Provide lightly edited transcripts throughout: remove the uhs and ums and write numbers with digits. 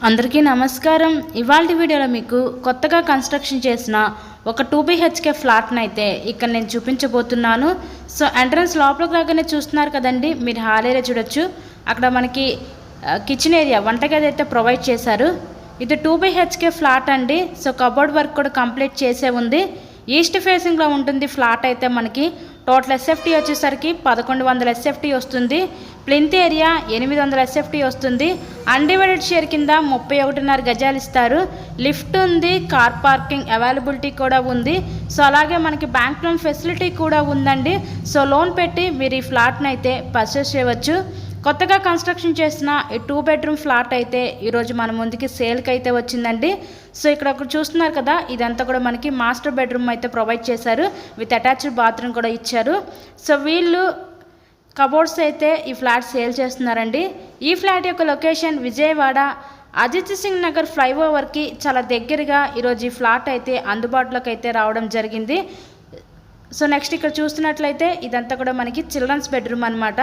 అందరికీ నమస్కారం. ఇవాల్టి వీడియోలో మీకు కొత్తగా కన్స్ట్రక్షన్ చేసిన ఒక 2 BHK ఫ్లాట్ని అయితే ఇక్కడ నేను చూపించబోతున్నాను. సో ఎంట్రన్స్ లోపలికి రాగానే చూస్తున్నారు కదండి, మీరు హాల్ ఏరియా చూడొచ్చు. అక్కడ మనకి కిచెన్ ఏరియా, వంటగది అయితే ప్రొవైడ్ చేశారు. ఇది 2 BHK ఫ్లాట్ అండి. సో కబోర్డ్ వర్క్ కూడా కంప్లీట్ చేసే ఉంది. ఈస్ట్ ఫేసింగ్లో ఉంటుంది ఫ్లాట్ అయితే. మనకి టోటల్ ఎస్ఎఫ్టీ వచ్చేసరికి 1100 ఎస్ఎఫ్టీ వస్తుంది. ప్లింత్ ఏరియా 800 ఎస్ఎఫ్టీ వస్తుంది. అన్డివైడెడ్ షేర్ కింద 31.5 గజాలు ఇస్తారు. లిఫ్ట్ ఉంది, కార్ పార్కింగ్ అవైలబిలిటీ కూడా ఉంది. సో అలాగే మనకి బ్యాంక్ లోన్ ఫెసిలిటీ కూడా ఉందండి. సో లోన్ పెట్టి మీరు ఈ ఫ్లాట్ని అయితే పర్చేస్ చేయవచ్చు. కొత్తగా కన్స్ట్రక్షన్ చేసిన ఈ 2 బెడ్రూమ్ ఫ్లాట్ అయితే ఈరోజు మన ముందుకి సేల్కి అయితే వచ్చిందండి. సో ఇక్కడ ఒకటి చూస్తున్నారు కదా, ఇదంతా కూడా మనకి మాస్టర్ బెడ్రూమ్ అయితే ప్రొవైడ్ చేశారు. విత్ అటాచ్డ్ బాత్రూమ్ కూడా ఇచ్చారు. సో వీళ్ళు కబోర్డ్స్ అయితే ఈ ఫ్లాట్ సేల్ చేస్తున్నారండి. ఈ ఫ్లాట్ యొక్క లొకేషన్ విజయవాడ అజిత్ సింగ్ నగర్ ఫ్లైఓవర్కి చాలా దగ్గరగా ఈరోజు ఈ ఫ్లాట్ అయితే అందుబాటులోకి అయితే రావడం జరిగింది. సో నెక్స్ట్ ఇక్కడ చూస్తున్నట్లయితే ఇదంతా కూడా మనకి చిల్డ్రన్స్ బెడ్రూమ్ అనమాట.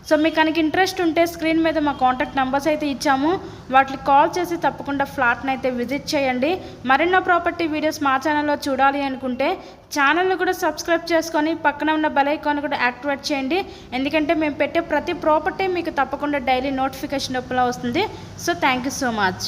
సో మీకు కనుక ఇంట్రెస్ట్ ఉంటే స్క్రీన్ మీద మా కాంటాక్ట్ నెంబర్స్ అయితే ఇచ్చాము, వాటికి కాల్ చేసి తప్పకుండా ఫ్లాట్ని అయితే విజిట్ చేయండి. మరెన్నో ప్రాపర్టీ వీడియోస్ మా ఛానల్లో చూడాలి అనుకుంటే ఛానల్ని కూడా సబ్స్క్రైబ్ చేసుకొని పక్కన ఉన్న బెల్ ఐకాన్ కూడా యాక్టివేట్ చేయండి. ఎందుకంటే మేము పెట్టే ప్రతి ప్రాపర్టీ మీకు తప్పకుండా డైలీ నోటిఫికేషన్ రూపంలో వస్తుంది. So thank you so much.